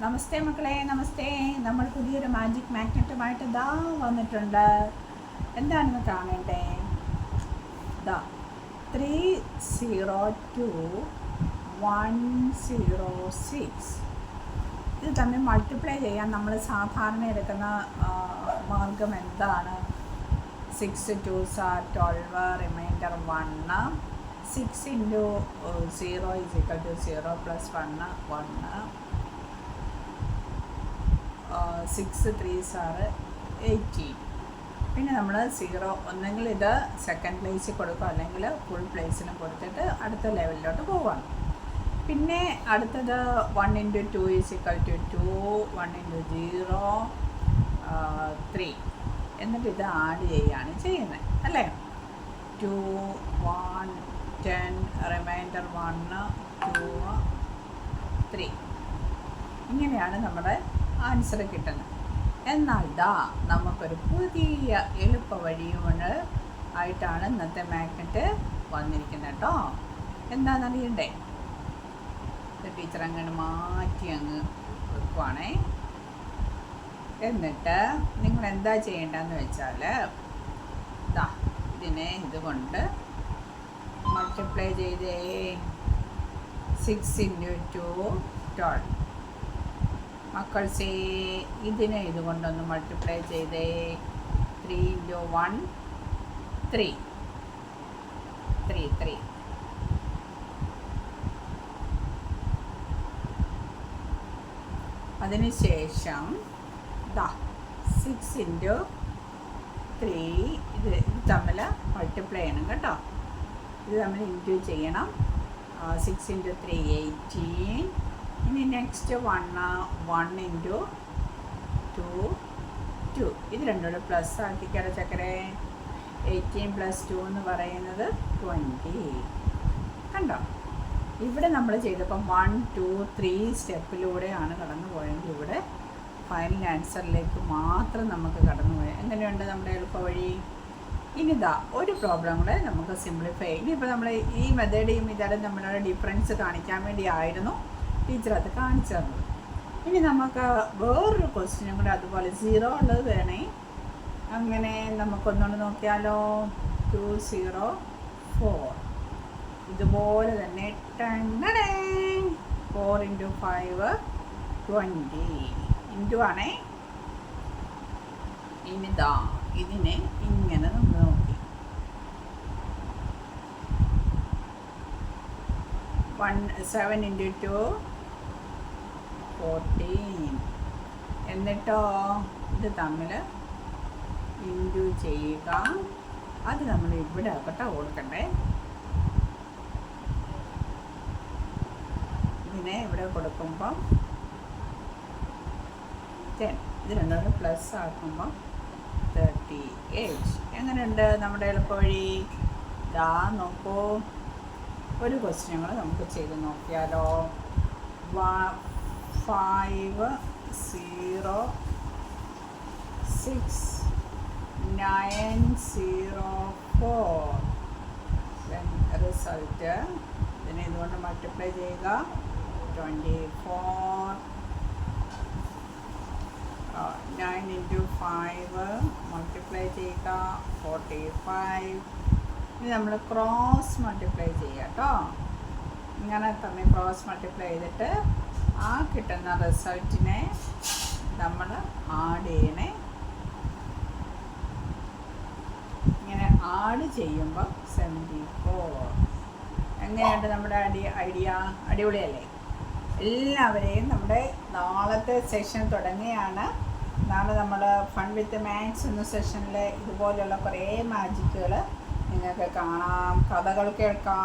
നമസ്തേ മക്കളെ, നമസ്തേ. നമ്മൾ പുതിയൊരു മാജിക് മാഗ്നറ്റുമായിട്ട് ഇതാ വന്നിട്ടുണ്ട്. എന്താണെന്ന് കാണണ്ടേ? ഇതാ 302106 ഇത് തമ്മിൽ മൾട്ടിപ്ലൈ ചെയ്യാൻ നമ്മൾ സാധാരണ എടുക്കുന്ന മാർഗം എന്താണ്? 6 2s are 12, reminder 1. 6 into 0 is equal to 0 plus 1 1. 6 3s are 18. പിന്നെ നമ്മൾ 0 ഒന്നെങ്കിൽ ഇത് സെക്കൻഡ് പ്ലേസിൽ കൊടുക്കുക, അല്ലെങ്കിൽ ഫുൾ പ്ലേസിന് കൊടുത്തിട്ട് അടുത്ത ലെവലിലോട്ട് പോവാണ്. പിന്നെ അടുത്തത് 1 into 2 is equal to 2, 1 into 0 3. എന്നിട്ട് ഇത് ആഡ് ചെയ്യുകയാണ് ചെയ്യുന്നത്, അല്ലേ? 2 1 10, റിമൈൻഡർ 1 2 3. ഇങ്ങനെയാണ് നമ്മുടെ ആൻസർ കിട്ടുന്നത്. എന്നാൽ നമുക്കൊരു പുതിയ എളുപ്പ വഴിയുകൊണ്ട് ആയിട്ടാണ് ഇന്നത്തെ മാഗ്നറ്റ് വന്നിരിക്കുന്നത് കേട്ടോ. എന്താണെന്നറിയണ്ടേ? ടീച്ചർ അങ്ങനെ മാറ്റി അങ്ങ് വെക്കുവാണേ. എന്നിട്ട് നിങ്ങൾ എന്താ ചെയ്യേണ്ടതെന്ന് വെച്ചാൽ ഇതിനെ ഇതുകൊണ്ട് മൾട്ടിപ്ലൈ ചെയ്തേ. 6 into 2 12. മക്കൾ ഇതിനെ ഇതുകൊണ്ടൊന്ന് മൾട്ടിപ്ലൈ ചെയ്തേ. 3 into 1 3 3 3. അതിനുശേഷം 6 into 3 ഇത് തമ്മിൽ മൾട്ടിപ്ലൈ ചെയ്യണം കേട്ടോ. ഇത് തമ്മിൽ ഇൻറ്റു ചെയ്യണം. 6 into 3 18. ഇനി നെക്സ്റ്റ് 1 into 2 2. ഇത് രണ്ടോടെ പ്ലസ് ആക്കിക്കാതെ ചക്കരെ. 18 + 2 എന്ന് പറയുന്നത് 20. കണ്ടോ? ഇവിടെ നമ്മൾ ചെയ്തപ്പം 1 2 3 സ്റ്റെപ്പിലൂടെയാണ് കടന്നു പോയെങ്കിൽ ഇവിടെ ഫൈനൽ ആൻസറിലേക്ക് മാത്രം നമുക്ക് കടന്നു പോയത്. എങ്ങനെയുണ്ട് നമ്മുടെ എളുപ്പ വഴി? ഇനി ഒരു പ്രോബ്ലം കൂടെ നമുക്ക് സിംപ്ലിഫൈ. ഇനിയിപ്പോൾ നമ്മൾ ഈ മെത്തേഡും ഇതോടെ നമ്മളുടെ ഡിഫറൻസ് കാണിക്കാൻ വേണ്ടിയായിരുന്നു ടീച്ചർ അത് കാണിച്ചു തന്നത്. ഇനി നമുക്ക് വേറൊരു ക്വസ്റ്റ്യനും കൂടെ അതുപോലെ 0 ഉള്ളത് വേണേ. അങ്ങനെ നമുക്കൊന്നുകൊണ്ട് നോക്കിയാലോ. 204. ഇതുപോലെ തന്നെ 4 into 5 20 ഇൻറ്റു ആണേ. ഇനി ഇതിനെ ഇങ്ങനെ നമ്മൾ നോക്കി 7 into 2 14. എന്നിട്ടോ ഇത് തമ്മിൽ ഇൻറ്റു ചെയ്യുക. അത് നമ്മൾ ഇവിടെ ആക്കട്ടെ കൊടുക്കണ്ടേ. ഇതിനെ ഇവിടെ കൊടുക്കുമ്പം 10. ഇത് രണ്ടും പ്ലസ് ആക്കുമ്പം 38. എങ്ങനെയുണ്ട് നമ്മുടെ എളുപ്പ വഴി? നോക്കൂ, ഒരു ക്വസ്റ്റ്യൻ കൂടെ നമുക്ക് ചെയ്ത് നോക്കിയാലോ. 5 0 6 9 0 4. റിസൾട്ട് ഇതിനെ ഇതുകൊണ്ട് മൾട്ടിപ്ലൈ ചെയ്യുക. 24. 9 into 5 മൾട്ടിപ്ലൈ ചെയ്യുക. 45. ഇനി നമ്മൾ ക്രോസ് മൾട്ടിപ്ലൈ ചെയ്യുക കേട്ടോ. ഇങ്ങനെ തന്നെ ക്രോസ് മൾട്ടിപ്ലൈ ചെയ്തിട്ട് ആ കിട്ടുന്ന റിസൾട്ടിനെ നമ്മൾ ആഡ് ചെയ്യണേ. ഇങ്ങനെ ആഡ് ചെയ്യുമ്പോൾ 74. എങ്ങനെയുണ്ട് നമ്മുടെ ഐഡിയ? അടിപൊളിയല്ലേ? എല്ലാവരെയും നമ്മുടെ നാളത്തെ സെഷൻ തുടങ്ങുകയാണ്. നാളെ നമ്മൾ ഫൺ വിത്ത് മാത്സ് എന്ന സെഷനിൽ ഇതുപോലെയുള്ള കുറേ മാജിക്കുകൾ നിങ്ങൾക്ക് കാണാം, കഥകൾ കേൾക്കാം.